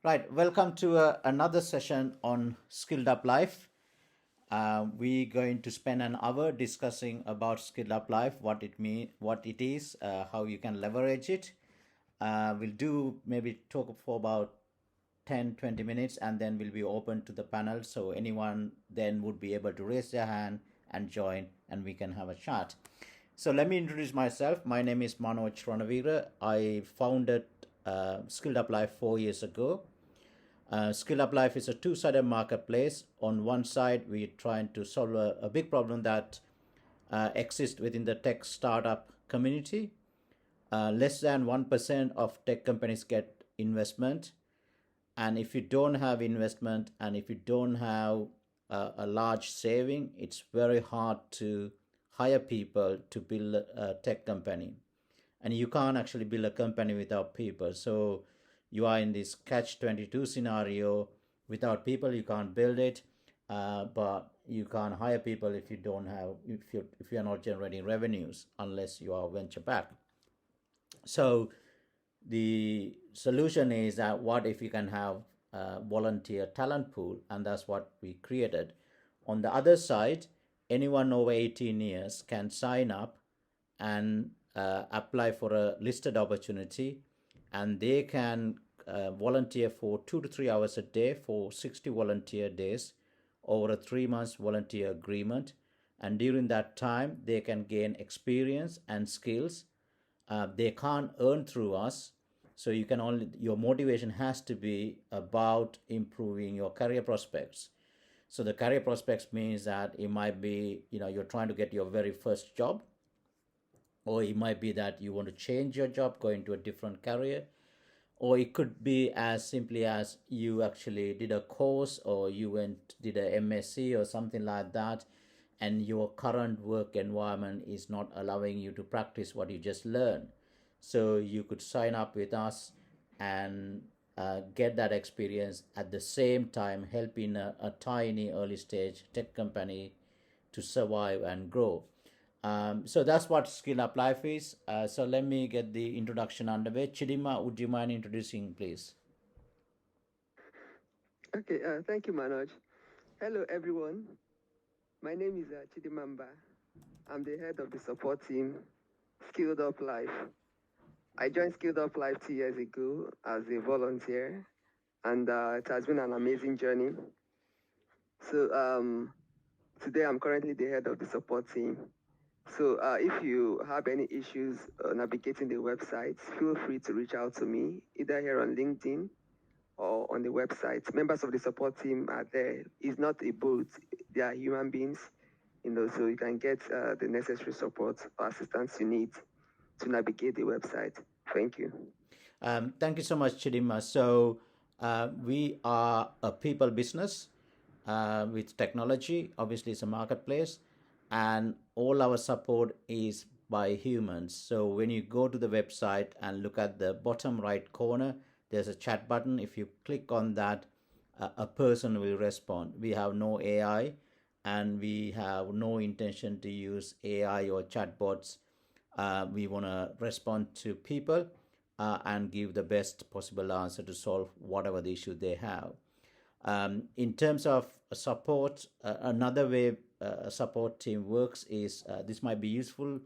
Right, welcome to another session on Skilled Up Life. We're going to spend an hour discussing about Skilled Up Life, what it is, how you can leverage it. We'll do maybe talk for about 10, 20 minutes, and then we'll be open to the panel. So anyone then would be able to raise their hand and join, and we can have a chat. So let me introduce myself. My name is Manoj Ranavira. I founded Skilled Up Life 4 years ago. SkillUp Life is a two-sided marketplace. On one side, we're trying to solve a big problem that exists within the tech startup community. Less than 1% of tech companies get investment. And if you don't have investment and if you don't have a large saving, it's very hard to hire people to build a tech company. And you can't actually build a company without people. So you are in this catch-22 scenario. Without people you can't build it, but you can't hire people if you don't have if you're not generating revenues unless you are venture back. So the solution is that what if you can have a volunteer talent pool, and that's what we created. On the other side, anyone over 18 years can sign up and apply for a listed opportunity, and they can volunteer for 2 to 3 hours a day for 60 volunteer days over a 3 months volunteer agreement. And during that time, they can gain experience and skills. They can't earn through us, so you can only your motivation has to be about improving your career prospects. So the career prospects means that it might be you're trying to get your very first job, or it might be that you want to change your job, go into a different career, or it could be as simply as you actually did a course or you went did a MSc or something like that, and your current work environment is not allowing you to practice what you just learned. So you could sign up with us and get that experience, at the same time helping a tiny early stage tech company to survive and grow. So that's what Skill Up Life is. So let me get the introduction underway. Chidima, would you mind introducing, please? Okay, thank you, Manoj. Hello, everyone. My name is Chidimamba. I'm the head of the support team, Skilled Up Life. I joined Skilled Up Life 2 years ago as a volunteer, and it has been an amazing journey. So today I'm currently the head of the support team. So if you have any issues navigating the website, feel free to reach out to me, either here on LinkedIn or on the website. Members of the support team are there. It's not a bot; they are human beings, so you can get the necessary support or assistance you need to navigate the website. Thank you. Thank you so much, Chidima. So we are a people business with technology. Obviously, it's a marketplace, and all our support is by humans. So when you go to the website and look at the bottom right corner, there's a chat button. If you click on that, a person will respond. We have no AI, and we have no intention to use AI or chatbots. We want to respond to people and give the best possible answer to solve whatever the issue they have. In terms of support, another way a support team works is this might be useful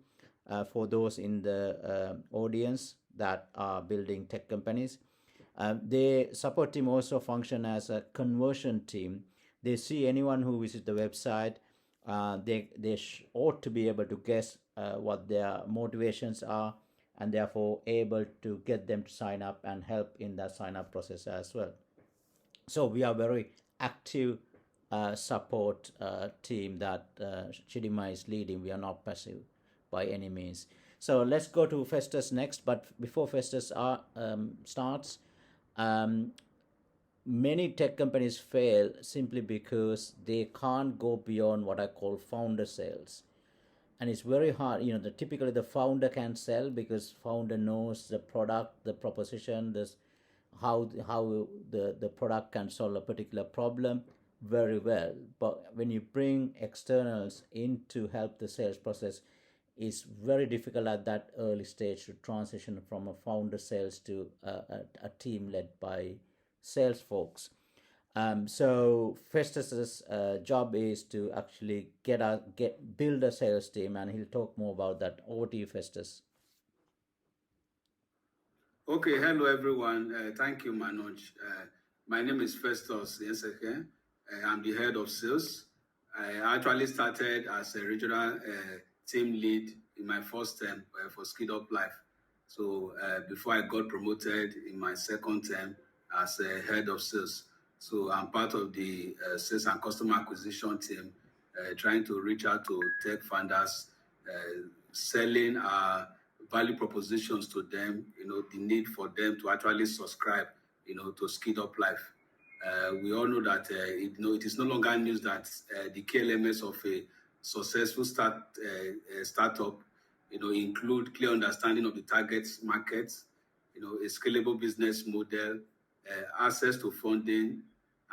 for those in the audience that are building tech companies. The support team also function as a conversion team. They see anyone who visits the website. They ought to be able to guess what their motivations are, and therefore able to get them to sign up and help in that sign up process as well. So we are very active support team that Chidima is leading. We are not passive by any means. So let's go to Festus next. But before Festus starts, um, many tech companies fail simply because they can't go beyond what I call founder sales. And it's very hard. Typically the founder can sell because founder knows the product, the proposition, this how the product can solve a particular problem very well. But when you bring externals in to help the sales process, it's very difficult at that early stage to transition from a founder sales to a team led by sales folks. So Festus's job is to actually build a sales team, and he'll talk more about that. Over to you, Festus. Okay, hello everyone. Thank you, Manoj. My name is Festus Yenseke. I'm the head of sales. I actually started as a regional team lead in my first term for SkilledUp Life. So before I got promoted in my second term as a head of sales. So I'm part of the sales and customer acquisition team, trying to reach out to tech founders, selling our value propositions to them, the need for them to actually subscribe, to SkilledUp Life. We all know that it is no longer news that the KLMS of a successful startup, include clear understanding of the target markets, a scalable business model, access to funding,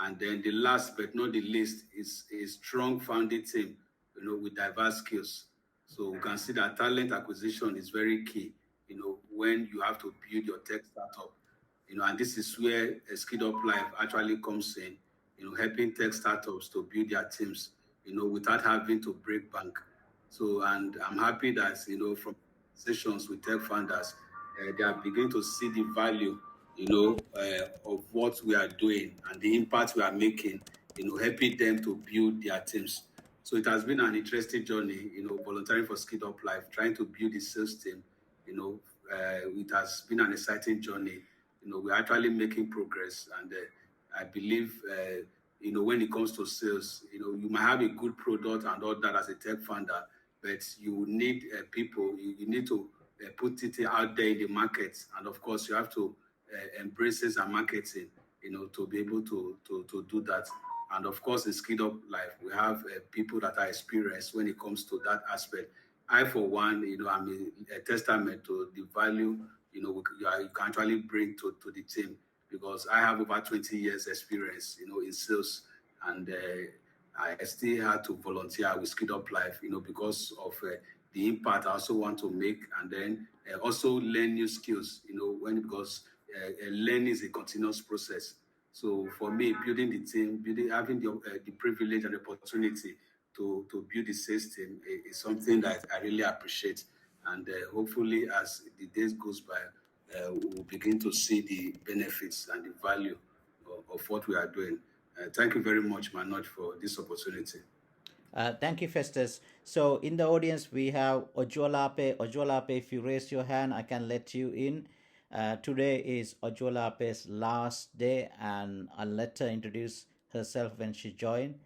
and then the last but not the least is a strong founding team, with diverse skills. So we can see that talent acquisition is very key, when you have to build your tech startup. And this is where a Skilled Up Life actually comes in, helping tech startups to build their teams, without having to break bank. So, and I'm happy that, from sessions with tech founders, they are beginning to see the value, of what we are doing and the impact we are making, helping them to build their teams. So it has been an interesting journey, volunteering for Skilled Up Life, trying to build the sales team. It has been an exciting journey. We're actually making progress, and I believe, when it comes to sales, you might have a good product and all that as a tech founder, but you need people. You need to put it out there in the market, and of course, you have to embrace sales and marketing, to be able to do that. And of course, in Skilled Up Life, we have people that are experienced when it comes to that aspect. I, for one, I'm a testament to the value, you can actually bring to the team, because I have over 20 years experience, in sales, and I still had to volunteer with Skilled Up Life, because of the impact I also want to make, and then also learn new skills, because learning is a continuous process. So for me, building the team, having the privilege and the opportunity to build the sales team is something that I really appreciate. And hopefully, as the days goes by, we'll begin to see the benefits and the value of what we are doing. Thank you very much, Manoj, for this opportunity. Thank you, Festus. So in the audience, we have Ojolape. Ojolape, if you raise your hand, I can let you in. Today is Ojolape's last day, and I'll let her introduce herself when she joins.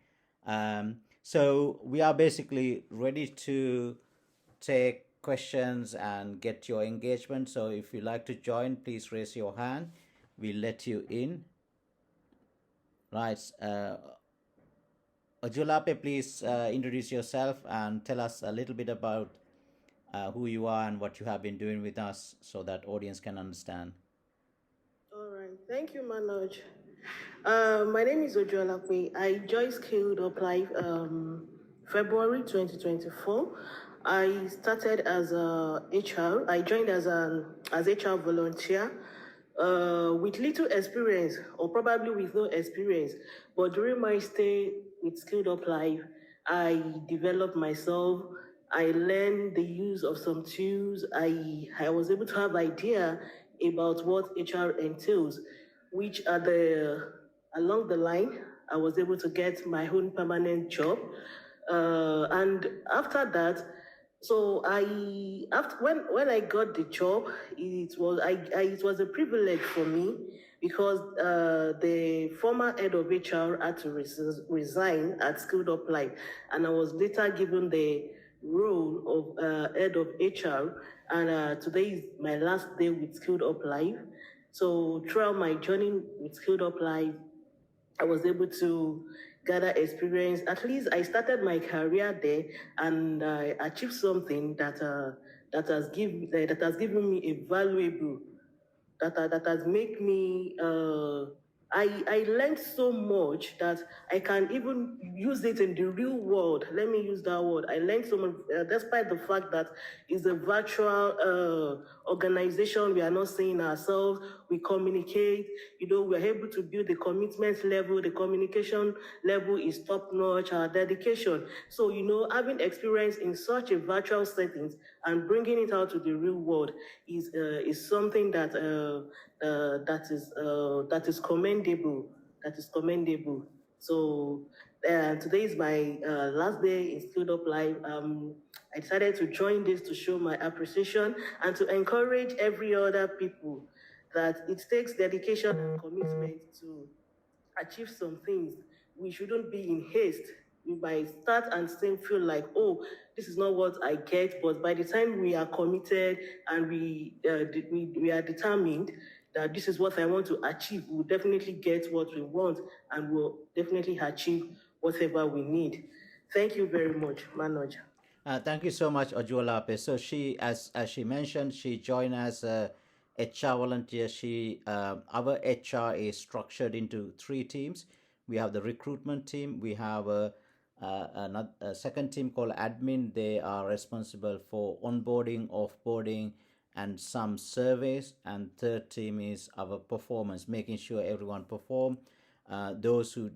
So we are basically ready to take questions and get your engagement. So if you like to join, please raise your hand. We'll let you in. Right. Ojolape, please introduce yourself and tell us a little bit about who you are and what you have been doing with us, so that audience can understand. All right. Thank you, Manoj. My name is Ojolape. I joined Skilled Up Life February 2024. I started as a HR. I joined as HR volunteer with little experience, or probably with no experience. But during my stay with Skilled Up Life, I developed myself. I learned the use of some tools. I was able to have idea about what HR entails, which are along the line, I was able to get my own permanent job. And after that, so after when I got the job, it was a privilege for me, because the former head of HR had to resign at Skilled Up Life, and I was later given the role of head of HR. And today is my last day with Skilled Up Life. So throughout my journey with Skilled Up Life, I was able to gather experience. At least I started my career there, and I achieved something that has given me a valuable, that has made me I learned so much that I can even use it in the real world. Let me use that word. I learned so much, despite the fact that it's a virtual organization. We are not seeing ourselves. We communicate. We are able to build the commitment level. The communication level is top notch. Our dedication. So having experience in such a virtual settings and bringing it out to the real world is something that is commendable. That is commendable. So today is my last day in SkilledUp Live. I decided to join this to show my appreciation and to encourage every other people that it takes dedication and commitment to achieve some things. We shouldn't be in haste. We might start and still feel like, oh, this is not what I get. But by the time we are committed and we are determined that this is what I want to achieve, we'll definitely get what we want and we'll definitely achieve whatever we need. Thank you very much, Manoj. Thank you so much, Ojulape. So she, as she mentioned, she joined as a HR volunteer. Our HR is structured into three teams. We have the recruitment team. We have a second team called admin. They are responsible for onboarding, offboarding, and some surveys. And third team is our performance, making sure everyone perform. Those who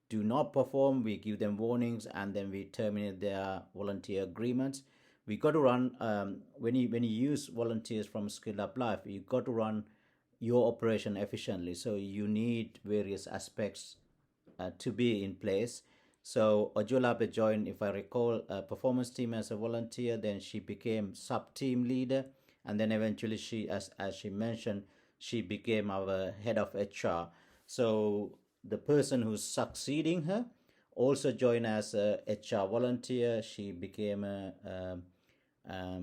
do not perform, we give them warnings, and then we terminate their volunteer agreements. We got to run when you use volunteers from SkilledUp Life, you got to run your operation efficiently. So you need various aspects to be in place. So Ojulape joined, if I recall, a performance team as a volunteer. Then she became sub team leader, and then eventually she, as she mentioned, she became our head of HR. So the person who's succeeding her also joined as a HR volunteer. She became a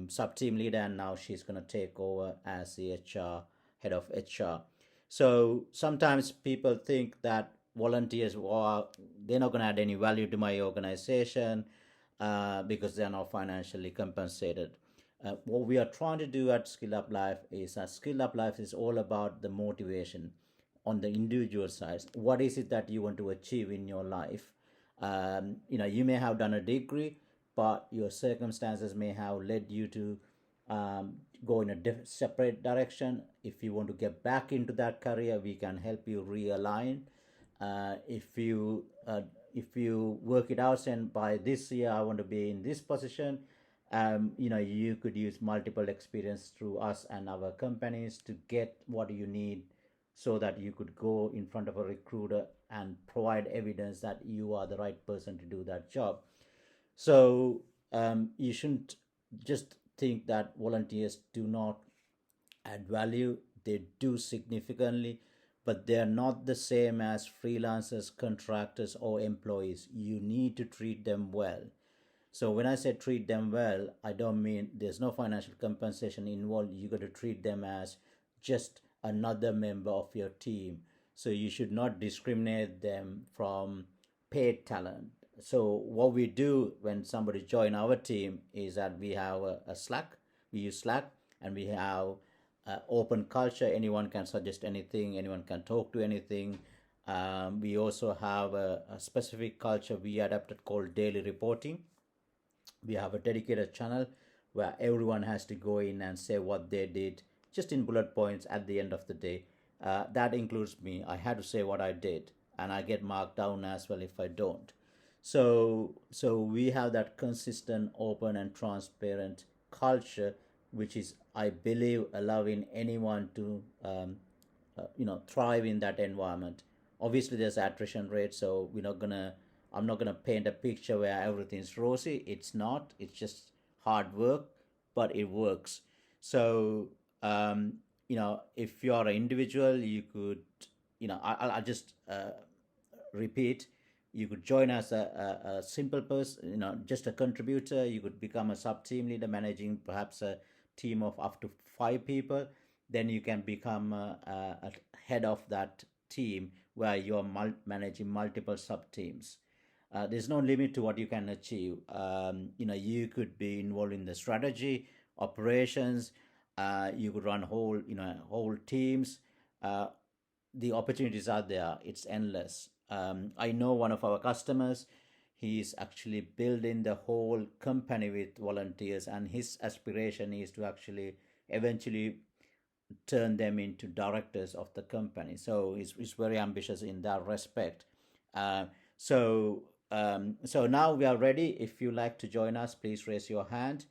sub team leader, and now she's going to take over as the HR head of HR. So sometimes people think that volunteers, well, they're not going to add any value to my organization because they're not financially compensated. What we are trying to do at SkilledUp Life is SkilledUp Life is all about the motivation on the individual side. What is it that you want to achieve in your life? You may have done a degree, but your circumstances may have led you to go in a separate direction. If you want to get back into that career, we can help you realign. If you work it out and by this year I want to be in this position, you could use multiple experience through us and our companies to get what you need, so that you could go in front of a recruiter and provide evidence that you are the right person to do that job. So you shouldn't just think that volunteers do not add value. They do significantly, but they're not the same as freelancers, contractors, or employees. You need to treat them well. So when I say treat them well, I don't mean there's no financial compensation involved. You got to treat them as just another member of your team. So you should not discriminate them from paid talent. So what we do when somebody join our team is that we have a Slack. We use Slack, and we have open culture. Anyone can suggest anything. Anyone can talk to anything. We also have a specific culture we adapted called daily reporting. We have a dedicated channel where everyone has to go in and say what they did, just in bullet points at the end of the day. That includes me. I had to say what I did, and I get marked down as well if I don't. So we have that consistent, open, and transparent culture, which is, I believe, allowing anyone to thrive in that environment. Obviously, there's attrition rate, so I'm not gonna paint a picture where everything's rosy. It's not. It's just hard work, but it works. So if you are an individual, you could, I'll just repeat. You could join as a simple person, just a contributor. You could become a sub team leader, managing perhaps a team of up to 5 people. Then you can become a head of that team where you are managing multiple sub teams. There's no limit to what you can achieve. You could be involved in the strategy, operations. You could run whole teams. the opportunities are there. It's endless. I know one of our customers. He's actually building the whole company with volunteers, and his aspiration is to actually eventually turn them into directors of the company. So he's very ambitious in that respect. Uh, so now we are ready. If you like to join us, please raise your hand.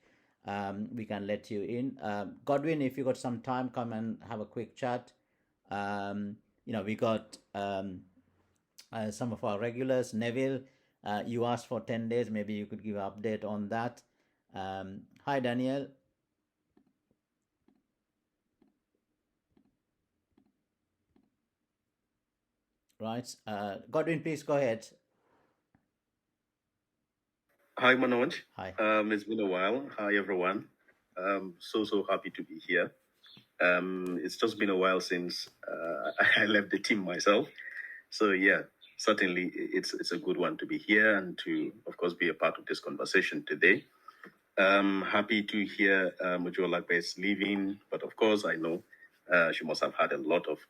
We can let you in. Godwin, if you got some time, come and have a quick chat. We got some of our regulars. Neville, you asked for 10 days. Maybe you could give an update on that. Hi, Daniel. Right. Godwin, please go ahead. Hi, Manoj. Hi. It's been a while. Hi, everyone. So happy to be here. It's just been a while since I left the team myself. So yeah, certainly it's a good one to be here and to, of course, be a part of this conversation today. Happy to hear Mujolakbe is leaving, but of course I know she must have had a lot of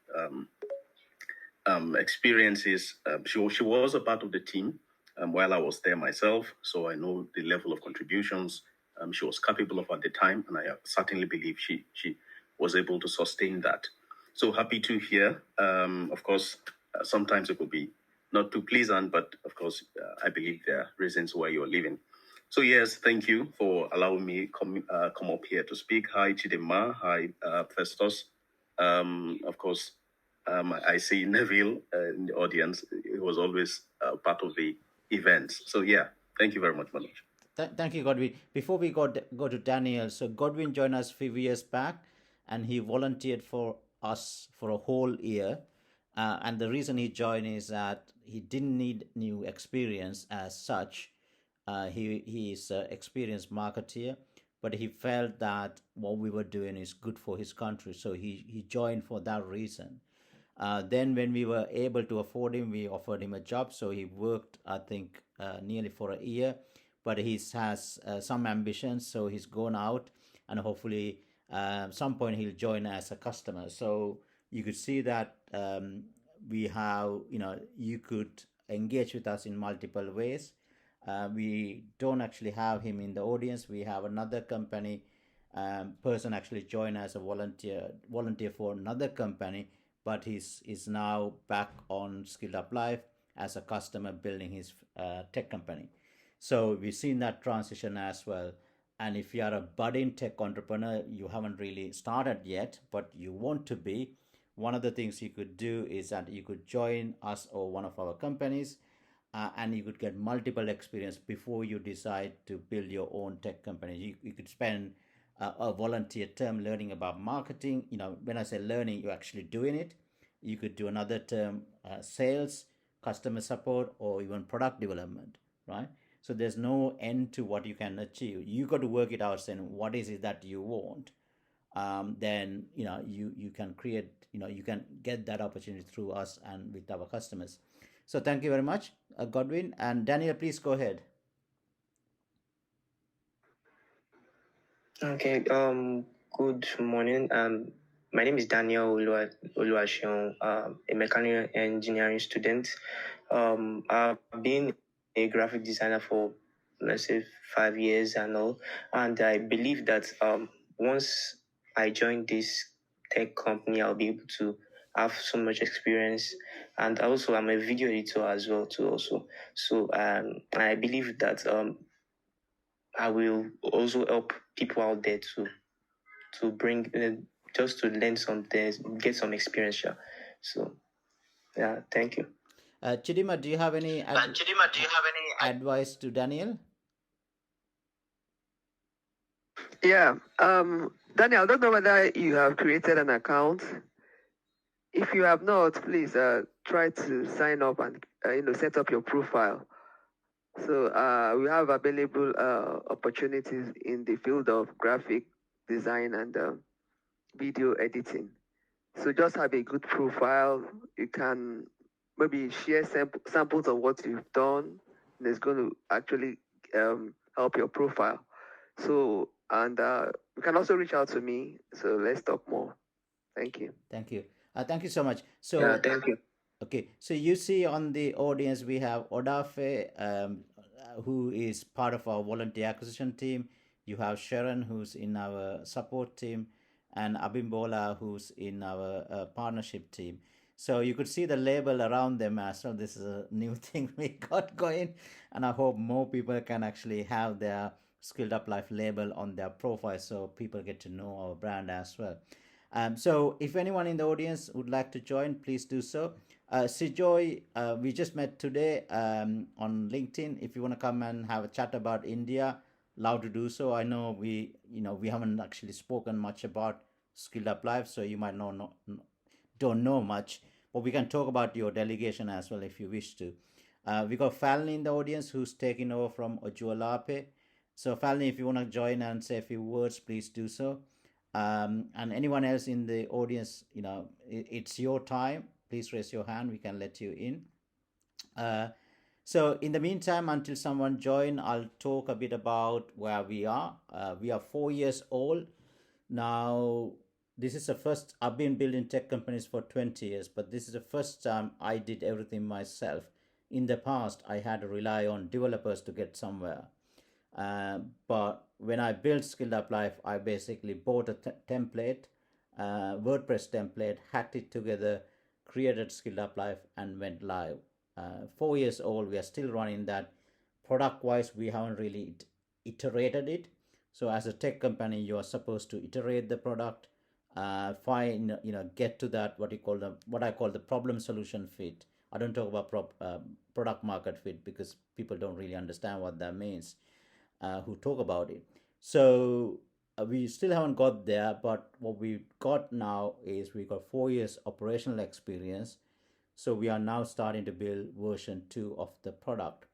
experiences. She was a part of the team while I was there myself, so I know the level of contributions she was capable of at the time, and I certainly believe she was able to sustain that. So happy to hear. Of course, sometimes it could be not too pleasant, but of course, I believe there are reasons why you're leaving. So yes, thank you for allowing me come up here to speak. Hi, Chidema. Hi, Festus. Of course, I see Neville in the audience. He was always part of the events. So yeah, thank you very much, Manoj. Thank you, Godwin. Before we go to Daniel, so Godwin joined us a few years back, and he volunteered for us for a whole year. And the reason he joined is that he didn't need new experience as such. He is an experienced marketeer, but he felt that what we were doing is good for his country, so he joined for that reason. Then, when we were able to afford him, we offered him a job. So he worked, I think, nearly for a year. But he has some ambitions, so he's gone out, and hopefully, some point he'll join as a customer. So you could see that we have, you could engage with us in multiple ways. We don't actually have him in the audience. We have another company person actually join as a volunteer for another company, but he's now back on SkilledUp Live as a customer building his tech company. So we've seen that transition as well. And if you are a budding tech entrepreneur, you haven't really started yet, but you want to be, one of the things you could do is that you could join us or one of our companies, and you could get multiple experience before you decide to build your own tech company. You could spend a volunteer term learning about marketing. When I say learning, you're actually doing it. You could do another term, sales, customer support, or even product development, right? So there's no end to what you can achieve. You got to work it out, saying what is it that you want. Then you can create, you can get that opportunity through us and with our customers. So thank you very much, Godwin. And Daniel, please go ahead. Okay. Good morning. My name is Daniel Oluwaseun, a mechanical engineering student. I've been a graphic designer for, let's say, 5 years and all, and I believe that once I join this tech company, I'll be able to have so much experience, and also I'm a video editor as well too. Also, so I believe that I will also help people out there to bring just to learn some things, get some experience. Yeah. So yeah, thank you. Chidima, do you have any advice to Daniel? Yeah. Daniel, I don't know whether you have created an account. If you have not, please try to sign up and set up your profile. So we have available opportunities in the field of graphic design and video editing. So just have a good profile. You can maybe share samples of what you've done, and it's going to actually help your profile. So, and you can also reach out to me. So let's talk more. Thank you. Thank you. Thank you so much. Yeah, So, thank you. okay, so you see on the audience we have Odafe, who is part of our volunteer acquisition team. You have Sharon, who's in our support team, and Abimbola, who's in our partnership team. So you could see the label around them as well. This is a new thing we got going, and I hope more people can actually have their Skilled Up Life label on their profile, so people get to know our brand as well. So if anyone in the audience would like to join, please do so. Sijoy, we just met today on LinkedIn. If you want to come and have a chat about India, allowed to do so. I know we haven't actually spoken much about Skilled Up Life, so you might don't know much, but we can talk about your delegation as well if you wish to. We got Falni in the audience who's taking over from Ojualape. So Falni, if you want to join and say a few words, please do so. And anyone else in the audience, it's your time. Please raise your hand. We can let you in. So in the meantime, until someone join, I'll talk a bit about where we are. We are 4 years old now. This is the first. I've been building tech companies for 20 years, but this is the first time I did everything myself. In the past, I had to rely on developers to get somewhere. But when I built Skilled Up Life, I basically bought a template, WordPress template, hacked it together, created Skilled Up Life, and went live. 4 years old, we are still running that. Product wise, we haven't really iterated it. So as a tech company, you are supposed to iterate the product, find, get to that what I call the problem solution fit. I don't talk about product market fit because people don't really understand what that means. Who talk about it. So we still haven't got there, but what we've got now is we got 4 years operational experience. So we are now starting to build version 2 of the product.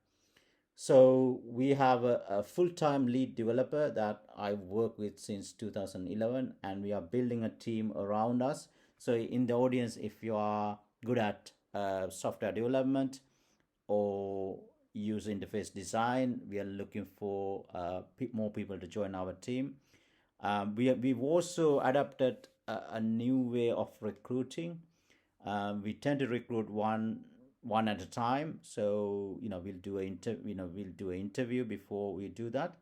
So we have a full-time lead developer that I work with since 2011, and we are building a team around us. So in the audience, if you are good at software development or user interface design, we are looking for more people to join our team. We've also adapted a new way of recruiting. We tend to recruit one at a time. So we'll do an interview before we do that.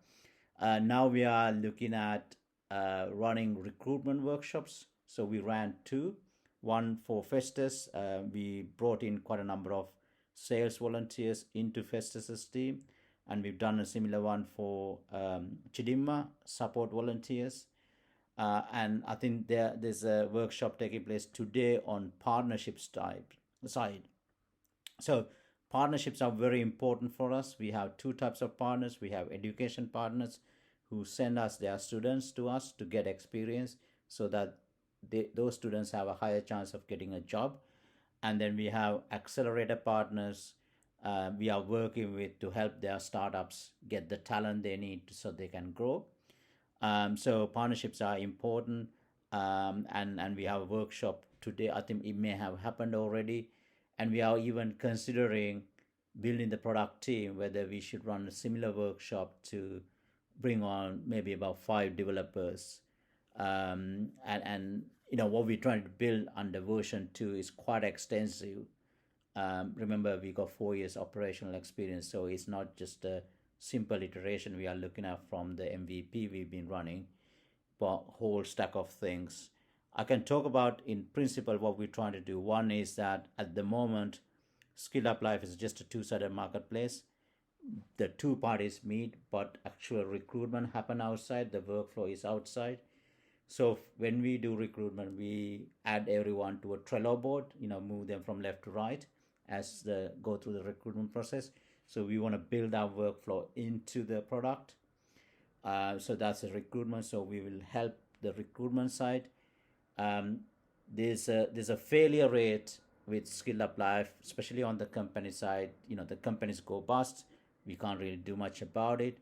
Now we are looking at running recruitment workshops. So we ran 2, one for Festus. We brought in quite a number of sales volunteers into Festus's team, and we've done a similar one for Chidimma support volunteers. And I think there's a workshop taking place today on partnerships side. So partnerships are very important for us. We have 2 types of partners. We have education partners who send us their students to us to get experience so that those students have a higher chance of getting a job. And then we have accelerator partners we are working with to help their startups get the talent they need so they can grow. So partnerships are important, and we have a workshop today. I think it may have happened already, and we are even considering building the product team, whether we should run a similar workshop to bring on maybe about 5 developers. And what we're trying to build under version 2 is quite extensive. Remember, we got 4 years operational experience, so it's not just a simple iteration we are looking at from the MVP we've been running, but whole stack of things. I can talk about in principle what we're trying to do. One is that at the moment, Skilled Up Life is just a 2-sided marketplace. The 2 parties meet, but actual recruitment happen outside. The workflow is outside. So when we do recruitment, we add everyone to a Trello board, move them from left to right as they go through the recruitment process. So we want to build our workflow into the product. So that's a recruitment. So we will help the recruitment side. There's a failure rate with Skilled Up Life, especially on the company side. The companies go bust. We can't really do much about it.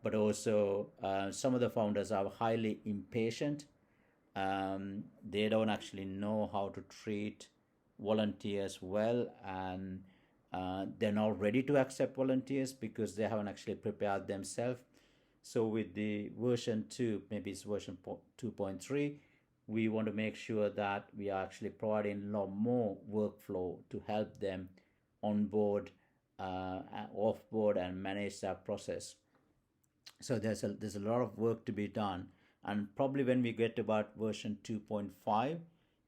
But also some of the founders are highly impatient. They don't actually know how to treat volunteers well, and they're not ready to accept volunteers because they haven't actually prepared themselves. So with the version 2, maybe it's version 2.3, we want to make sure that we are actually providing a lot more workflow to help them onboard, offboard, and manage that process. So there's a lot of work to be done, and probably when we get about version 2.5,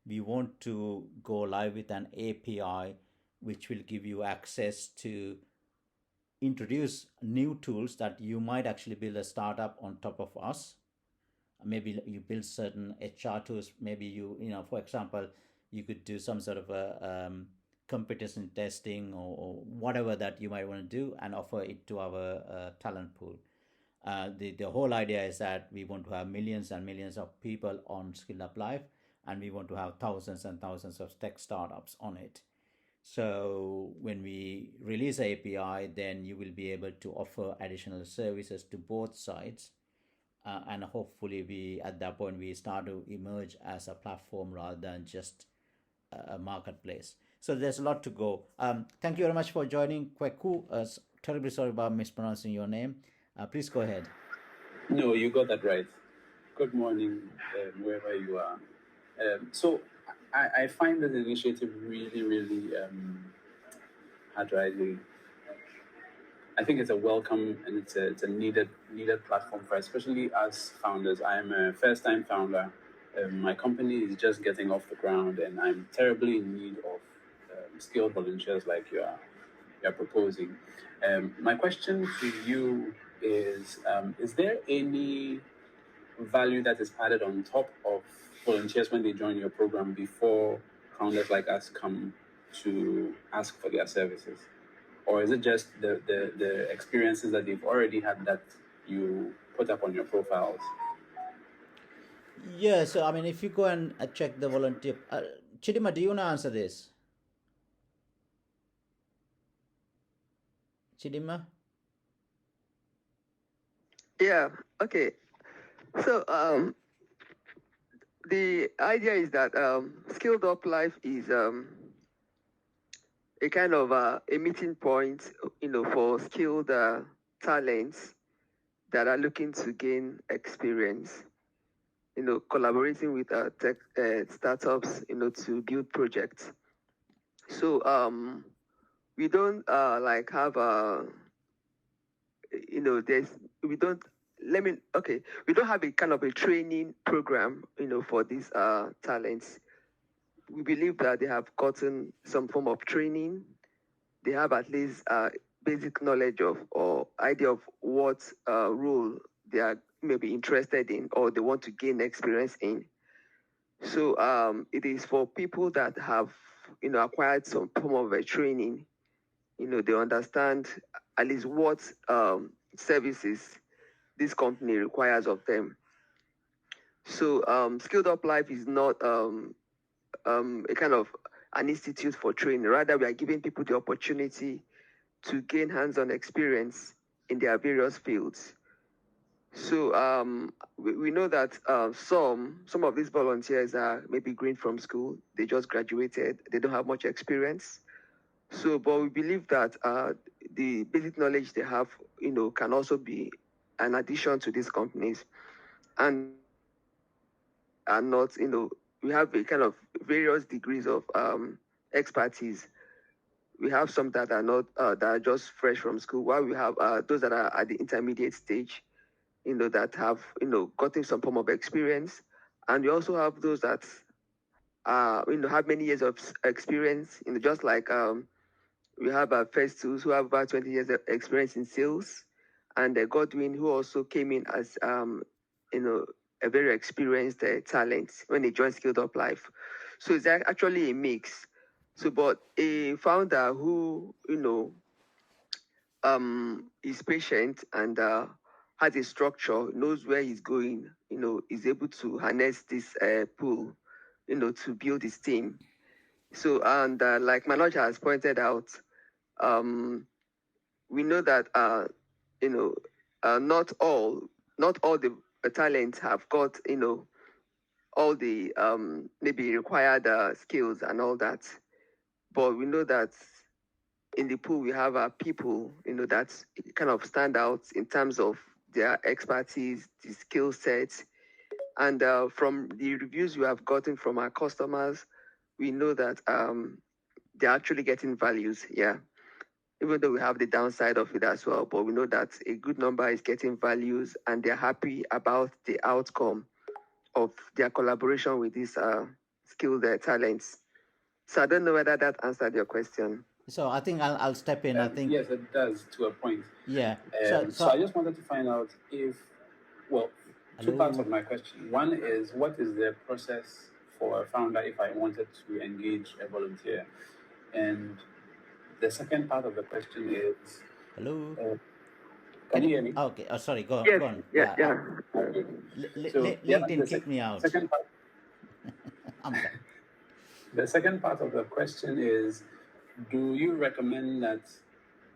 we want to go live with an API which will give you access to introduce new tools that you might actually build a startup on top of us. Maybe you build certain HR tools. Maybe for example, you could do some sort of a competency testing, or whatever that you might want to do, and offer it to our talent pool. The whole idea is that we want to have millions and millions of people on SkilledUp Live, and we want to have thousands and thousands of tech startups on it. So when we release API, then you will be able to offer additional services to both sides, and hopefully at that point we start to emerge as a platform rather than just a marketplace. So there's a lot to go. Thank you very much for joining, Kweku. Terribly sorry about mispronouncing your name. Please go ahead. No, you got that right. Good morning, wherever you are. So I find this initiative really, really, how do I do? I think it's a welcome and it's a needed platform for, especially as founders. I'm a first-time founder. My company is just getting off the ground, and I'm terribly in need of skilled volunteers like you are proposing. My question to you is there any value that is added on top of volunteers when they join your program before founders like us come to ask for their services? Or is it just the experiences that they've already had that you put up on your profiles? Yeah, so I mean, if you go and check the volunteer, Chidima, do you want to answer this? Chidima? Yeah. Okay. So the idea is that SkilledUp Life is a kind of a meeting point, for skilled talents that are looking to gain experience, collaborating with tech startups, to build projects. So we don't have we don't have a kind of a training program, for these talents. We believe that they have gotten some form of training. They have at least basic knowledge of or idea of what role they are maybe interested in or they want to gain experience in. So it is for people that have, acquired some form of a training. They understand at least what services this company requires of them. So SkilledUp Life is not a kind of an institute for training. Rather, we are giving people the opportunity to gain hands-on experience in their various fields. So we know that some of these volunteers are maybe green from school. They just graduated. They don't have much experience. So, but we believe that the basic knowledge they have, can also be an addition to these companies. And are not, we have a kind of various degrees of expertise. We have some that are not, that are just fresh from school, while we have those that are at the intermediate stage, that have, gotten some form of experience. And we also have those that have many years of experience, just like we have first tools who have about 20 years of experience in sales, and Godwin, who also came in as, a very experienced talent when they joined SkilledUp Life. So it's actually a mix. So, but a founder who, is patient and has a structure, knows where he's going, is able to harness this pool, to build his team. So, and like Manoj has pointed out, we know that, not all the talents have got, all the maybe required skills and all that. But we know that in the pool we have people, that kind of stand out in terms of their expertise, the skill sets, And from the reviews we have gotten from our customers, we know that they're actually getting values. Yeah. Even though we have the downside of it as well, but we know that a good number is getting values and they're happy about the outcome of their collaboration with these skilled talents. So I don't know whether that answered your question. So I think I'll step in. I think yes, it does to a point. yeah. So I just wanted to find out if, well, two Hello? parts of my question. One is, what is the process for a founder if I wanted to engage a volunteer? And the second part of the question is, Hello? can you hear me? Okay. Oh, sorry. Go Yes, on. yeah. Okay. LinkedIn kicked me out. Second part, I'm back. the second part of the question is, do you recommend that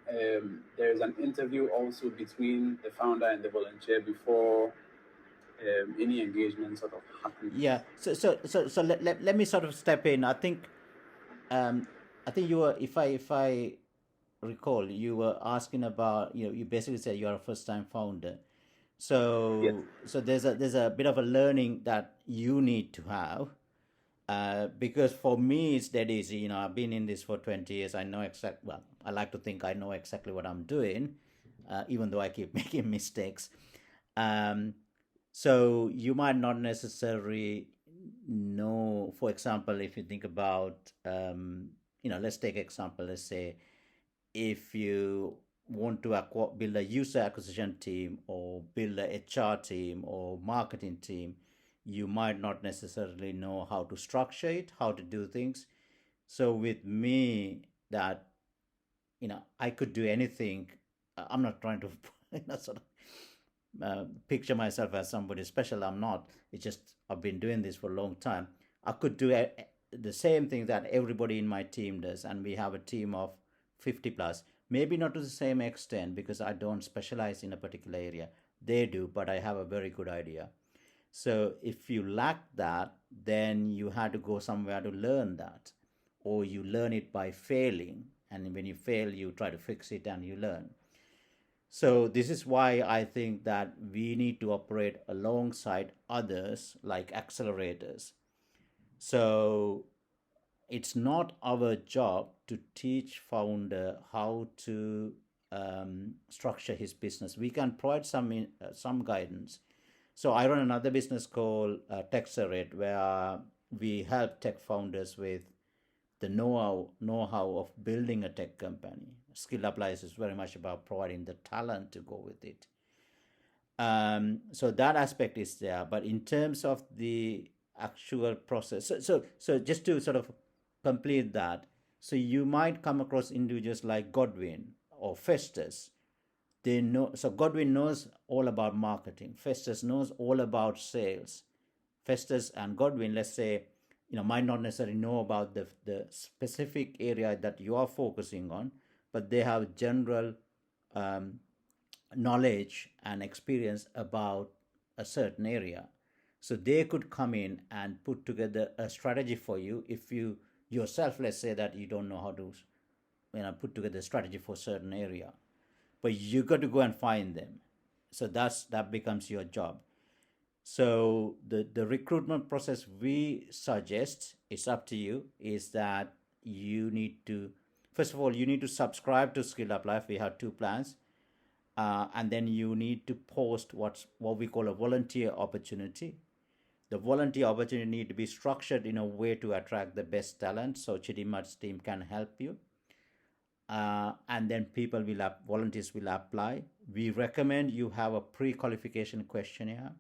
there is an interview also between the founder and the volunteer before any engagement sort of happens? Yeah. So let me sort of step in. I think you were, if I recall, you were asking about, you basically said you are a first time founder. So Yes. so there's a bit of a learning that you need to have. Because for me it's that easy. I've been in this for 20 years. I know I like to think I know exactly what I'm doing, even though I keep making mistakes. So you might not necessarily know, for example, if you think about, let's take example, let's say if you want to build a user acquisition team or build a HR team or marketing team, you might not necessarily know how to structure it, how to do things. So with me, that I could do anything. I'm not trying to sort of picture myself as somebody special. I'm not. It's just I've been doing this for a long time. I could do the same thing that everybody in my team does, and we have a team of 50 plus. Maybe not to the same extent because I don't specialize in a particular area. They do, but I have a very good idea. So if you lack that, then you had to go somewhere to learn that, or you learn it by failing. And when you fail, you try to fix it and you learn. So this is why I think that we need to operate alongside others like accelerators. So it's not our job to teach founder how to structure his business. We can provide some guidance. So I run another business called Texerate, where we help tech founders with the know-how of building a tech company. SkilledUp Life is very much about providing the talent to go with it. So that aspect is there. But in terms of the actual process, so just to sort of complete that, so you might come across individuals like Godwin or Festus. They know, so Godwin knows all about marketing. Festus knows all about sales. Festus and Godwin, let's say, might not necessarily know about the specific area that you are focusing on, but they have general knowledge and experience about a certain area. So they could come in and put together a strategy for you. If you yourself, let's say that you don't know how to put together a strategy for a certain area, but you got to go and find them. So that becomes your job. So the recruitment process we suggest, it's up to you, is that you need to, first of all, you need to subscribe to SkilledUp Life. We have 2 plans. And then you need to post what we call a volunteer opportunity. The volunteer opportunity need to be structured in a way to attract the best talent. So Chidimat's team can help you. And then volunteers will apply. We recommend you have a pre-qualification questionnaire.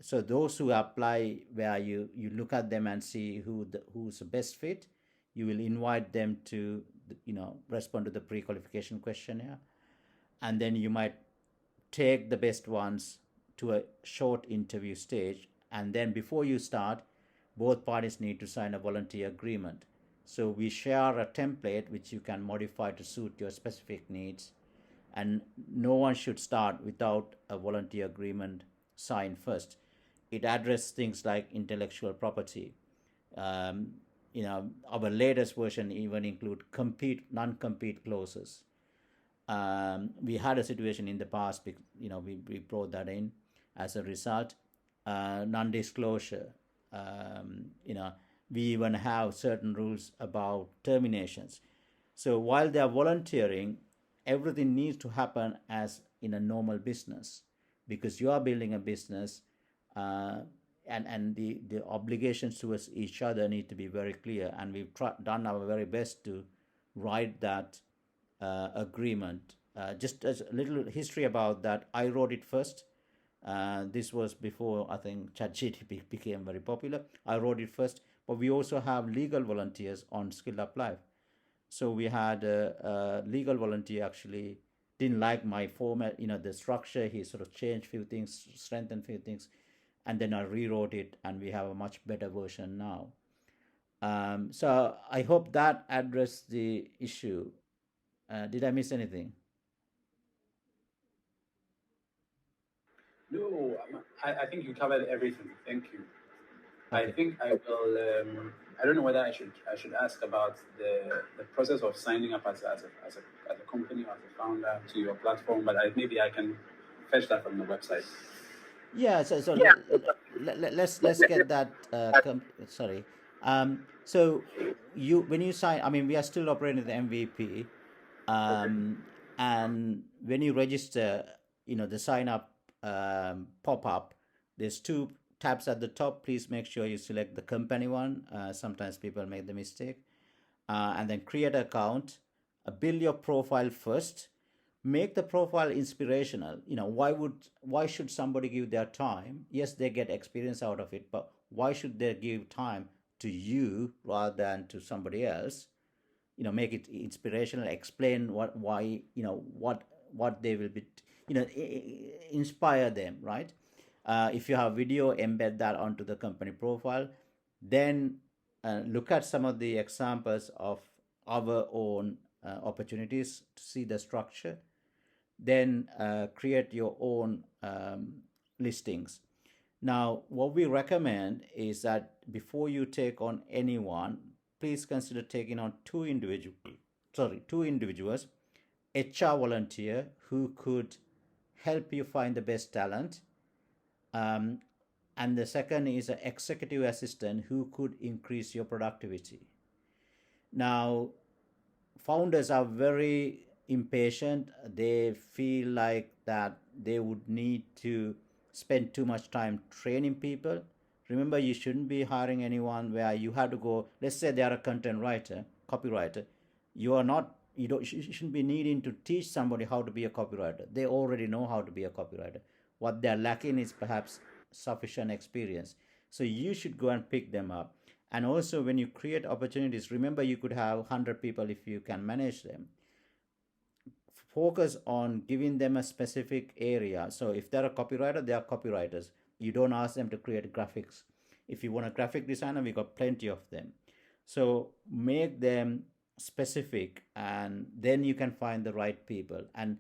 So those who apply, where you look at them and see who's the best fit, you will invite them to respond to the pre-qualification questionnaire, and then you might take the best ones to a short interview stage, and then before you start, both parties need to sign a volunteer agreement. So we share a template which you can modify to suit your specific needs, and no one should start without a volunteer agreement signed first. It addresses things like intellectual property. Our latest version even include non-compete clauses. We had a situation in the past, we brought that in as a result. non-disclosure. We even have certain rules about terminations. So while they are volunteering, everything needs to happen as in a normal business, because you are building a business, uh, and the obligations towards each other need to be very clear. And we've done our very best to write that agreement. Just as a little history about that, I wrote it first. This was before I think ChatGPT became very popular. I wrote it first, but we also have legal volunteers on SkilledUp Live. So we had a legal volunteer actually didn't like my format, the structure. He sort of changed a few things, strengthened a few things, and then I rewrote it, and we have a much better version now. So I hope that addressed the issue. Did I miss anything? No, I think you covered everything. Thank you. Okay. I think I will. I don't know whether I should ask about the process of signing up as a company or as a founder to your platform, but maybe I can fetch that from the website. Yeah. So let's get that. Sorry. So when you sign, I mean, we are still operating the MVP, and when you register, the sign up pop up. There's two tabs at the top. Please make sure you select the company one. Sometimes people make the mistake, and then create an account. Build your profile first. Make the profile inspirational. Why should somebody give their time? Yes, they get experience out of it, but why should they give time to you rather than to somebody else? Make it inspirational. Explain why, what they will be, inspire them, right? If you have video, embed that onto the company profile. Then look at some of the examples of our own opportunities to see the structure. Then create your own listings. Now, what we recommend is that before you take on anyone, please consider taking on two individuals, HR volunteer who could help you find the best talent, and the second is an executive assistant who could increase your productivity. Now, founders are very impatient. They feel like that they would need to spend too much time training people. Remember, you shouldn't be hiring anyone where you have to go. Let's say they are a content writer, copywriter. You shouldn't be needing to teach somebody how to be a copywriter. They already know how to be a copywriter. What they're lacking is perhaps sufficient experience. So you should go and pick them up. And also, when you create opportunities, remember you could have 100 people if you can manage them. Focus on giving them a specific area. So if they're a copywriter, they are copywriters. You don't ask them to create graphics. If you want a graphic designer, we got plenty of them. So make them specific, and then you can find the right people. And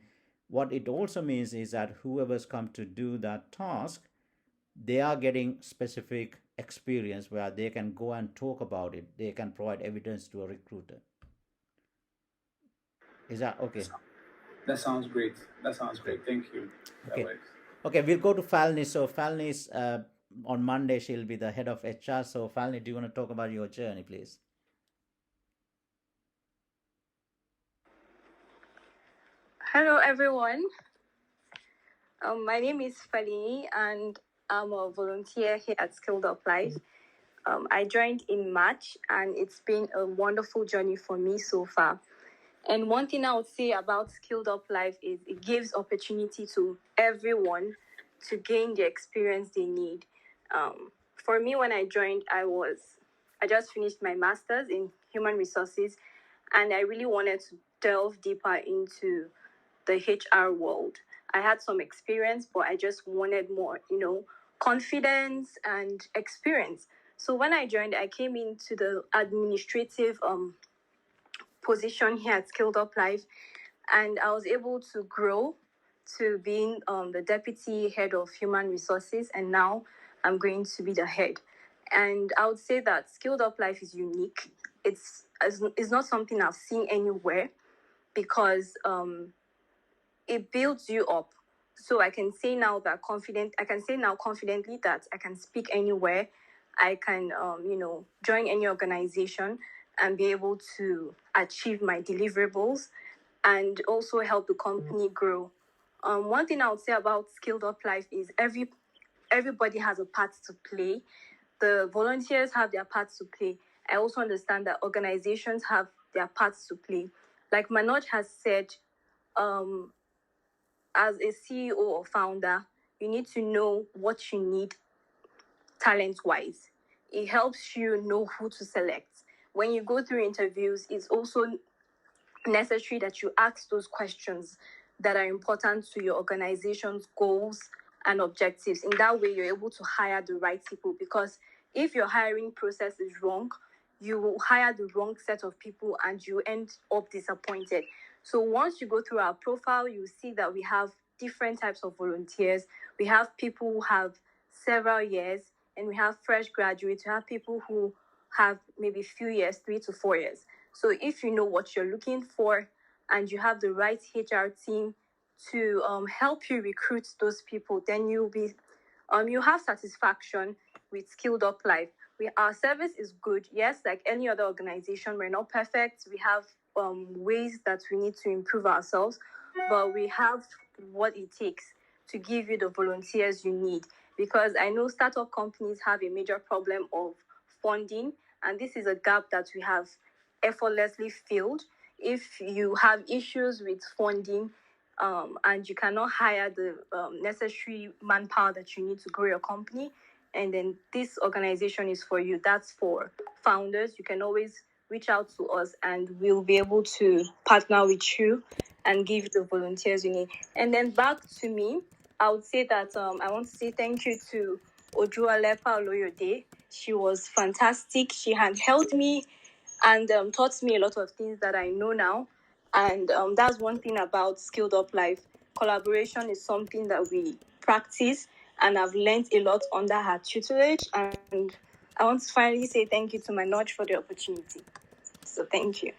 what it also means is that whoever's come to do that task, they are getting specific experience where they can go and talk about it. They can provide evidence to a recruiter. Is that okay? That sounds great. Thank you. Okay. Okay, we'll go to Falni. So Falni's on Monday, she'll be the head of HR. So Falni, do you want to talk about your journey, please? Hello, everyone. My name is Falini, and I'm a volunteer here at SkilledUp Life. I joined in March, and it's been a wonderful journey for me so far. And one thing I would say about SkilledUp Life is it gives opportunity to everyone to gain the experience they need. For me, when I joined, I just finished my master's in human resources, and I really wanted to delve deeper into the HR world. I had some experience, but I just wanted more, confidence and experience. So when I joined, I came into the administrative position here at SkilledUp Life, and I was able to grow to being the deputy head of human resources, and now I'm going to be the head. And I would say that SkilledUp Life is unique. It's not something I've seen anywhere, because it builds you up. So I can say now confidently that I can speak anywhere. I can, join any organization and be able to achieve my deliverables and also help the company grow. One thing I would say about Skilled Up Life is everybody has a part to play. The volunteers have their parts to play. I also understand that organizations have their parts to play. Like Manoj has said, as a CEO or founder, you need to know what you need talent-wise. It helps you know who to select. When you go through interviews, it's also necessary that you ask those questions that are important to your organization's goals and objectives. In that way, you're able to hire the right people, because if your hiring process is wrong, you will hire the wrong set of people and you end up disappointed. So once you go through our profile, you see that we have different types of volunteers. We have people who have several years, and we have fresh graduates. We have people who have maybe few years, 3 to 4 years. So if you know what you're looking for and you have the right HR team to help you recruit those people, then you have satisfaction with Skilled Up Life. Our service is good. Yes, like any other organization, we're not perfect. We have ways that we need to improve ourselves, but we have what it takes to give you the volunteers you need. Because I know startup companies have a major problem of funding, and this is a gap that we have effortlessly filled. If you have issues with funding and you cannot hire the necessary manpower that you need to grow your company, and then this organization is for you. That's for founders. You can always reach out to us and we'll be able to partner with you and give you the volunteers you need. And then back to me, I would say that I want to say thank you to Ojualepa Oloyode. She was fantastic. She had helped me and taught me a lot of things that I know now. And that's one thing about Skilled Up Life. Collaboration is something that we practice, and I've learned a lot under her tutelage. And I want to finally say thank you to Manoj for the opportunity. So thank you.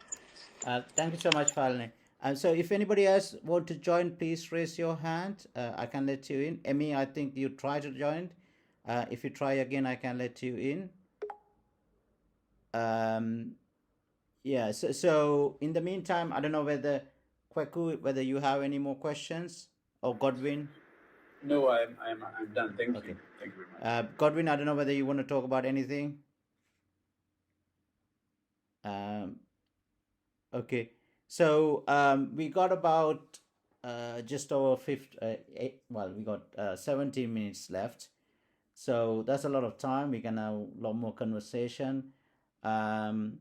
Thank you so much, Falini. So if anybody else want to join, please raise your hand. I can let you in. Emmy, I think you try to join. If you try again, I can let you in. Yeah, so in the meantime, I don't know whether Kweku, whether you have any more questions, or Godwin. No, I'm done. Thank Okay. you. Thank you very much. Godwin, I don't know whether you want to talk about anything. Okay, so we got about just over we got 17 minutes left. So that's a lot of time. We can have a lot more conversation. Another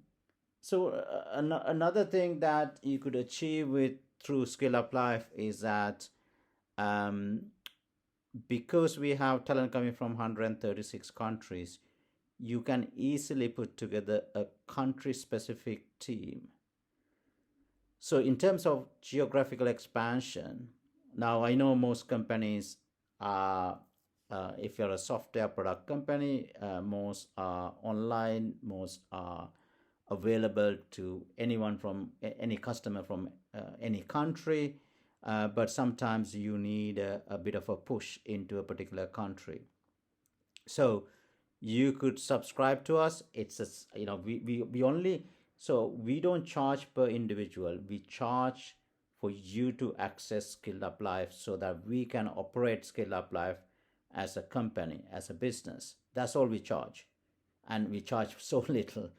thing that you could achieve through Skill Up Life is that because we have talent coming from 136 countries, you can easily put together a country-specific team. So in terms of geographical expansion, now I know most companies are, if you're a software product company, most are online, most are available to anyone from any customer from any country, but sometimes you need a bit of a push into a particular country. So you could subscribe to us. It's we only, so we don't charge per individual. We charge for you to access Skilled Up Life so that we can operate Skilled Up Life as a company, as a business. That's all we charge. And we charge so little.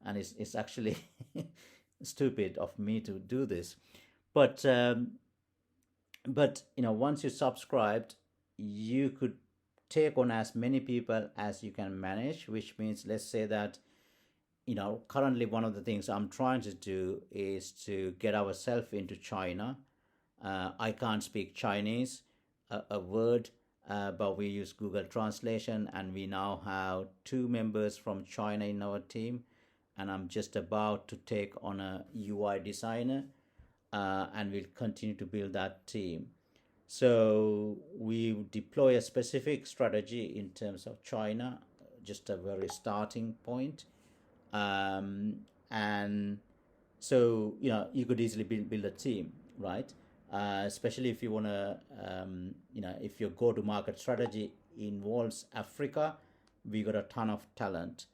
And it's actually stupid of me to do this. But once you subscribed, you could take on as many people as you can manage, which means, let's say that, currently one of the things I'm trying to do is to get ourselves into China. I can't speak Chinese, a word, but we use Google Translation, and we now have 2 members from China in our team, and I'm just about to take on a UI designer, and we'll continue to build that team. So we deploy a specific strategy in terms of China, just a very starting point. And so, you could easily build a team, right? especially if you want to, if your go-to-market strategy involves Africa, we got a ton of talent.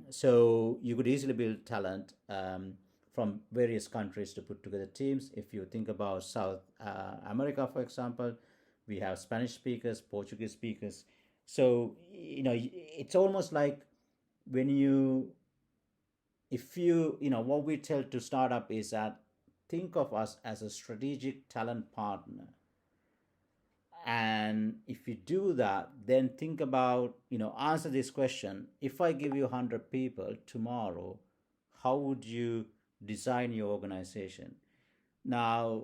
So you could easily build talent from various countries to put together teams. If you think about South America, for example, we have Spanish speakers, Portuguese speakers. So, it's almost like when what we tell to startup is that think of us as a strategic talent partner. And if you do that, then think about, answer this question. If I give you 100 people tomorrow, how would you design your organization? Now,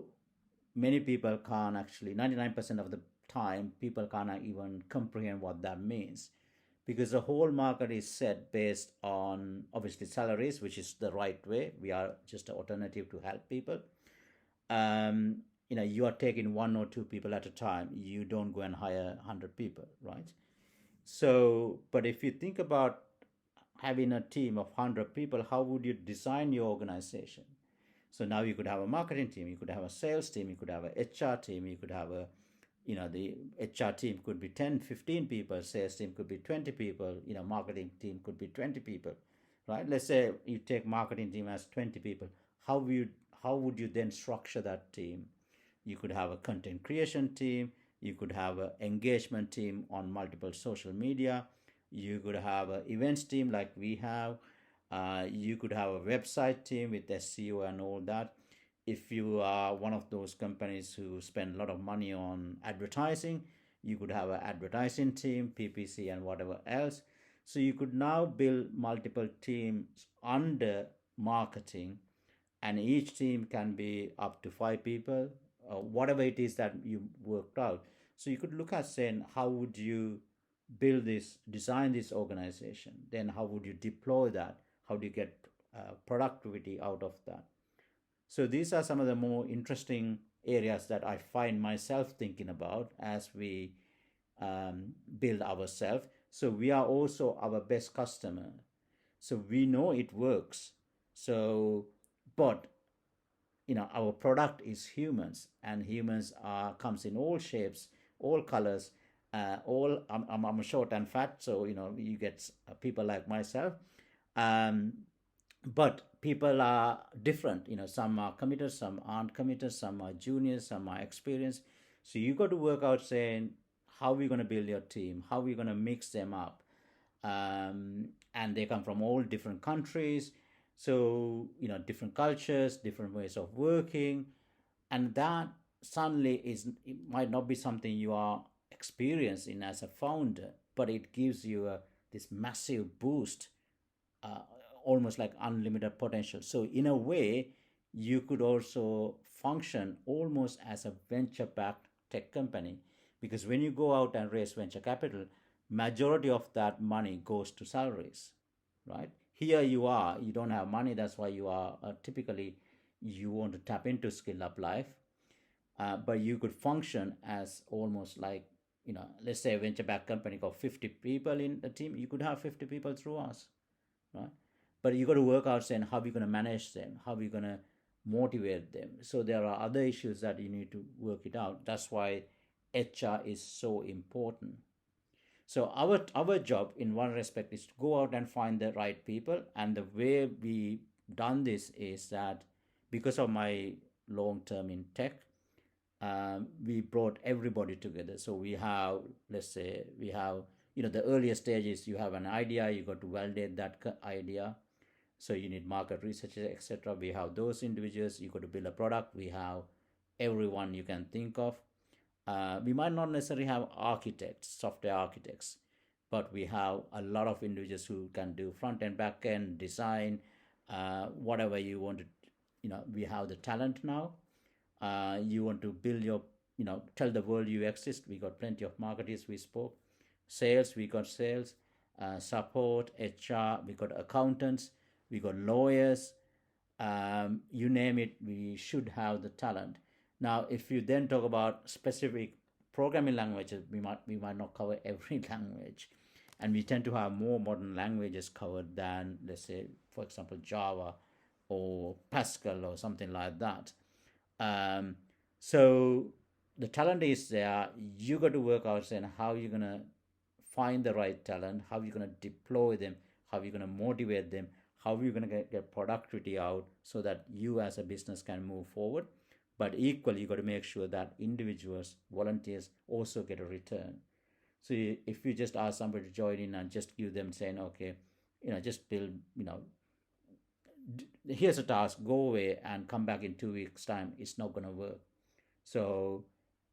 many people can't actually, 99% of the time, people can't even comprehend what that means, because the whole market is set based on obviously salaries, which is the right way. We are just an alternative to help people. You are taking one or two people at a time. You don't go and hire 100 people, right? So, but if you think about having a team of 100 people, how would you design your organization? So now you could have a marketing team, you could have a sales team, you could have a HR team, you could have the HR team could be 10, 15 people, sales team could be 20 people, marketing team could be 20 people, right? Let's say you take marketing team as 20 people. How would you then structure that team? You could have a content creation team, you could have an engagement team on multiple social media, you could have an events team like we have, you could have a website team with SEO and all that. If you are one of those companies who spend a lot of money on advertising, you could have an advertising team, PPC, and whatever else. So you could now build multiple teams under marketing, and each team can be up to 5 people, whatever it is that you worked out. So you could look at saying, how would you design this organization? Then how would you deploy that? How do you get productivity out of that? So these are some of the more interesting areas that I find myself thinking about as we build ourselves. So we are also our best customer. So we know it works. So, but our product is humans, and humans comes in all shapes, all colors, I'm short and fat, so you get people like myself. But people are different. Some are committed, some aren't committed, some are juniors, some are experienced. So you got to work out saying, how are we going to build your team? How are we going to mix them up? And they come from all different countries. So, different cultures, different ways of working. And that suddenly it might not be something you are experiencing as a founder, but it gives you this massive boost, almost like unlimited potential. So in a way, you could also function almost as a venture-backed tech company, because when you go out and raise venture capital, majority of that money goes to salaries, right? Here you don't have money. That's why you are typically, you want to tap into SkilledUp Life, but you could function as almost like, let's say a venture-backed company got 50 people in the team. You could have 50 people through us, right? But you got to work out saying, how are we going to manage them? How are we going to motivate them? So there are other issues that you need to work it out. That's why HR is so important. So our job in one respect is to go out and find the right people. And the way we done this is that because of my long term in tech, we brought everybody together. So we have, let's say, the earlier stages, you have an idea, you got to validate that idea. So you need market researchers, etc. We have those individuals. You got to build a product. We have everyone you can think of. We might not necessarily have architects, software architects, but we have a lot of individuals who can do front end, back end, design, whatever you want to. We have the talent now. You want to build your, tell the world you exist. We got plenty of marketers. We spoke. Sales, we got sales. Support, HR, we got accountants, we got lawyers. You name it, we should have the talent. Now, if you then talk about specific programming languages, we might not cover every language, and we tend to have more modern languages covered than, let's say, for example, Java or Pascal or something like that. So the talent is there. You got to work out saying how you're gonna find the right talent, how you're gonna deploy them, how you're gonna motivate them, how you're gonna get productivity out so that you as a business can move forward. But equally, you got to make sure that individuals, volunteers, also get a return. So if you just ask somebody to join in and just give them saying, okay, just build, here's a task, go away and come back in 2 weeks' time, it's not going to work. So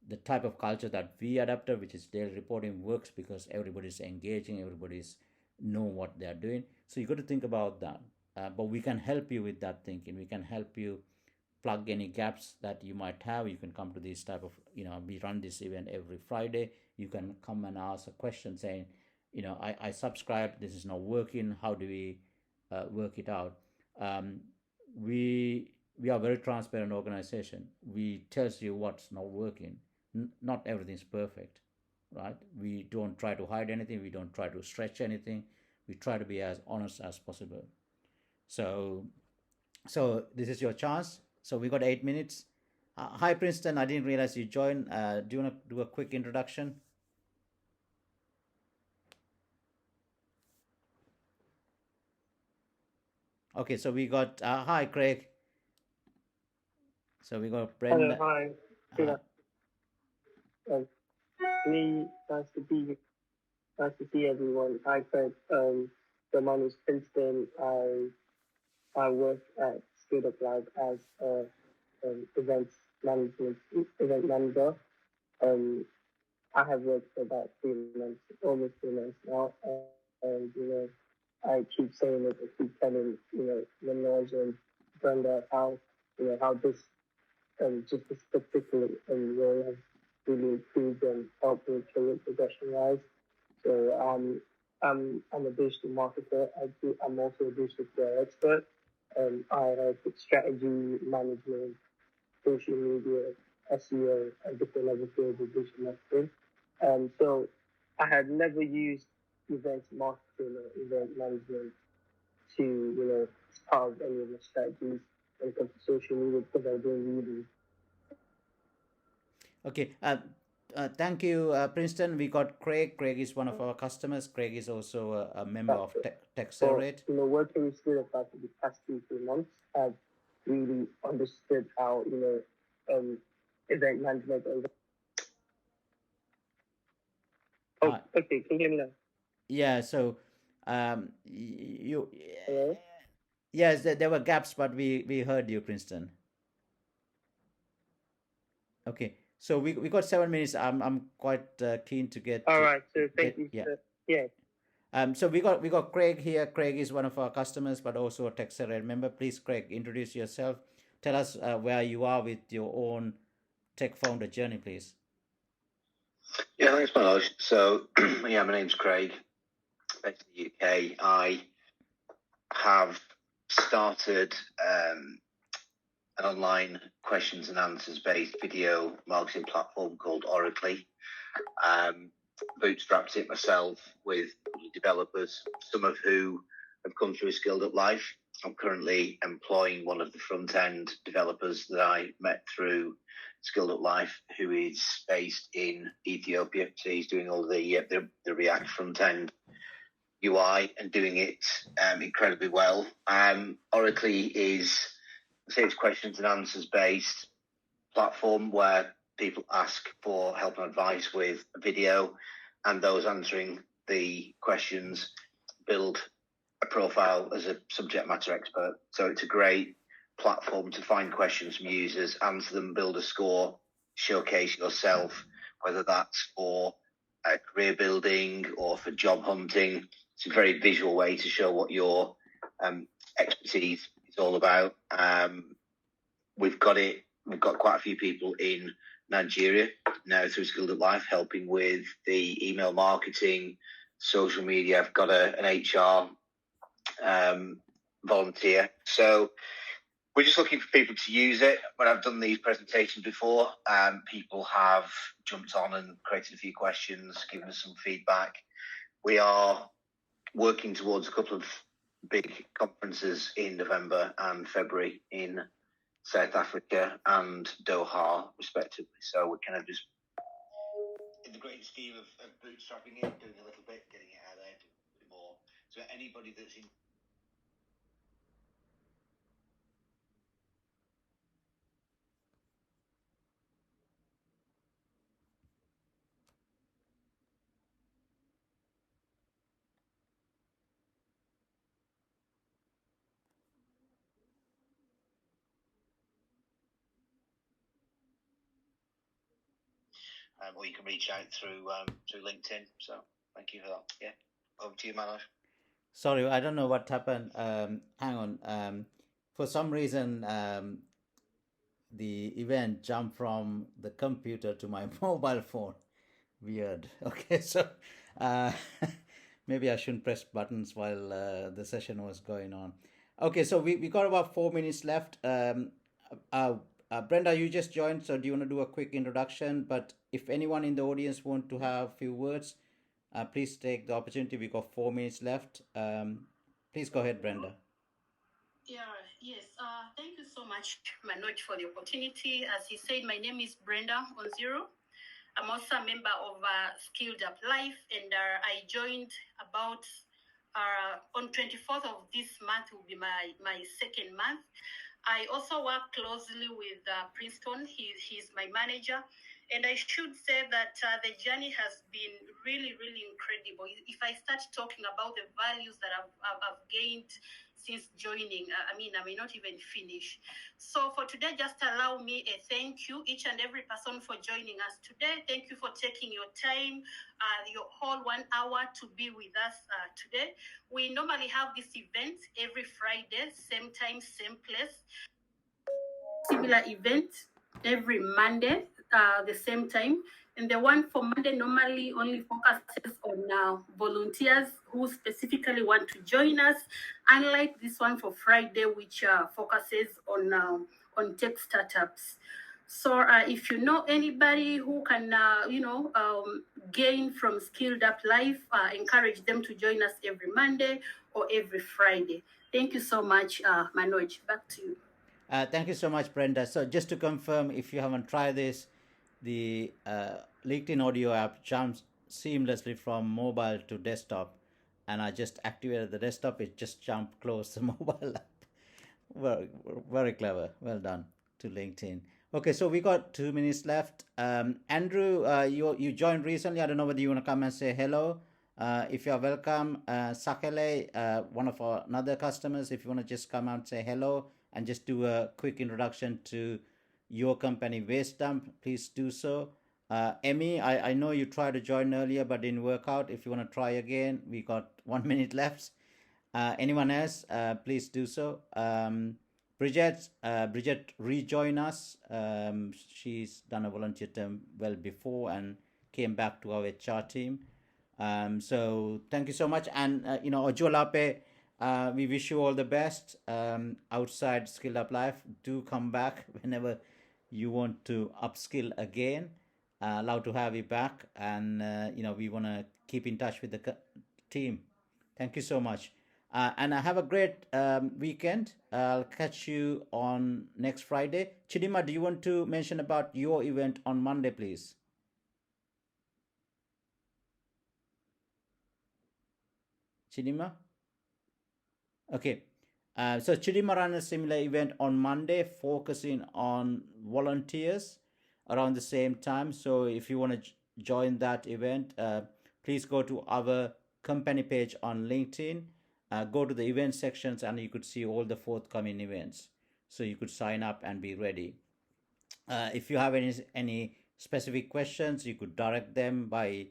the type of culture that we adapted, which is daily reporting, works because everybody's engaging, everybody's know what they're doing. So you got to think about that. But we can help you with that thinking. We can help you plug any gaps that you might have. You can come to this type of, we run this event every Friday. You can come and ask a question saying, I subscribe, this is not working, how do we work it out? um, we are a very transparent organization. We tells you what's not working. Not everything's perfect, right? We don't try to hide anything. We don't try to stretch anything. We try to be as honest as possible. So this is your chance. So we got 8 minutes. Hi Princeton, I didn't realize you joined. Do you want to do a quick introduction? Okay, so we got hi Craig. So we got Brenda. Hello, hi. Good me, nice to be nice to see everyone. Hi, Fred. So my name is Princeton. I work at SkilledUp Live as a event manager. I have worked for about 3 months, almost 3 months now, and I keep saying it. I keep telling Manoj and Brenda how this just this particular role has really improved and helped me career progression wise. So I'm a digital marketer. I'm also a digital care expert. I help with strategy, management, social media, SEO, and different level fields of digital marketing. So I had never used event marketing or event management to, as part of any of my strategies when it comes to social media because I didn't really. Okay. Thank you, Princeton. We got Craig. Craig is one of our customers. Craig is also a member of TechSerate. So, working with SkilledUp for the past 2-3 months, I've really understood how, event management. Okay. Can you hear me now? Yeah. So, Hello? Yes, there were gaps, but we heard you, Princeton. Okay. So we got 7 minutes. I'm quite keen to get. All right. So thank you. Yeah. Yeah. So we got Craig here. Craig is one of our customers, but also a TechSerate member. Please, Craig, introduce yourself. Tell us where you are with your own tech founder journey, please. Yeah, thanks, Manoj. So, my name's Craig, based in the UK. I have started an online questions and answers based video marketing platform called Oracly. Bootstrapped it myself with developers, some of who have come through SkilledUp Live. I'm currently employing one of the front end developers that I met through SkilledUp Live, who is based in Ethiopia. So he's doing all the React front end UI and doing it incredibly well. Oracly is, it's questions and answers based platform where people ask for help and advice with a video, and those answering the questions build a profile as a subject matter expert. So it's a great platform to find questions from users, answer them, build a score, showcase yourself, whether that's for career building or for job hunting. It's a very visual way to show what your expertise is all about. We've got quite a few people in Nigeria now through SkilledUp Live helping with the email marketing, social media. I've got an HR volunteer. So we're just looking for people to use it. When I've done these presentations before, people have jumped on and created a few questions, given us some feedback. We are working towards a couple of big conferences in November and February in South Africa and Doha, respectively. So we're kind of just, in the great scheme of bootstrapping it, doing a little bit, getting it out there, doing a bit more. So anybody that's in. Or you can reach out through LinkedIn. So thank you for that. Yeah, over to you, Manoj. Sorry, I don't know what happened. Hang on. For some reason, the event jumped from the computer to my mobile phone. Weird. Okay, so uh, maybe I shouldn't press buttons while the session was going on. Okay, so we got about 4 minutes left. Brenda, you just joined, so do you want to do a quick introduction? But if anyone in the audience want to have a few words, please take the opportunity. We got 4 minutes left. Please go ahead, Brenda. Yes. Thank you so much, Manoj, for the opportunity. As he said, my name is Brenda Onziro. I'm also a member of SkilledUp Life, and I joined about on 24th of this month will be my second month. I also work closely with Princeton. He's my manager. And I should say that the journey has been really, really incredible. If I start talking about the values that I've gained since joining, I may not even finish. So for today, just allow me a thank you, each and every person for joining us today. Thank you for taking your time, your whole 1 hour to be with us today. We normally have this event every Friday, same time, same place. Similar event every Monday, the same time. And the one for Monday normally only focuses on volunteers who specifically want to join us, unlike this one for Friday, which focuses on tech startups. So if you know anybody who can, gain from SkilledUp Life, encourage them to join us every Monday or every Friday. Thank you so much, Manoj. Back to you. Thank you so much, Brenda. So just to confirm, if you haven't tried this, the LinkedIn audio app jumps seamlessly from mobile to desktop, and I just activated the desktop. It just jumped close the mobile app. Very, very clever. Well done to LinkedIn. Okay, so we got 2 minutes left. Andrew, you joined recently. I don't know whether you want to come and say hello. If you are welcome, Sakele, one of our another customers, if you want to just come out and say hello and just do a quick introduction to your company, Waste Dump, please do so. Emmy, I know you tried to join earlier but didn't work out. If you want to try again, we got 1 minute left. Anyone else, please do so. Bridget, rejoin us. She's done a volunteer term well before and came back to our HR team. So thank you so much. And, Ojolape, we wish you all the best outside SkilledUp Life. Do come back whenever you want to upskill again. Allowed to have you back. And, we want to keep in touch with the team. Thank you so much. And I have a great weekend. I'll catch you on next Friday. Chidima, do you want to mention about your event on Monday, please? Chidima? Okay. So Chidima ran a similar event on Monday, focusing on volunteers around the same time. So if you want to join that event, please go to our company page on LinkedIn. Go to the event sections and you could see all the forthcoming events. So you could sign up and be ready. If you have any specific questions, you could direct them by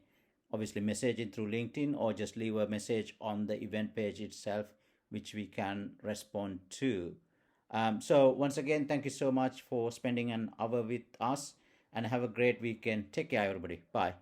obviously messaging through LinkedIn or just leave a message on the event page itself, which we can respond to. So once again, thank you so much for spending an hour with us and have a great weekend. Take care, everybody. Bye.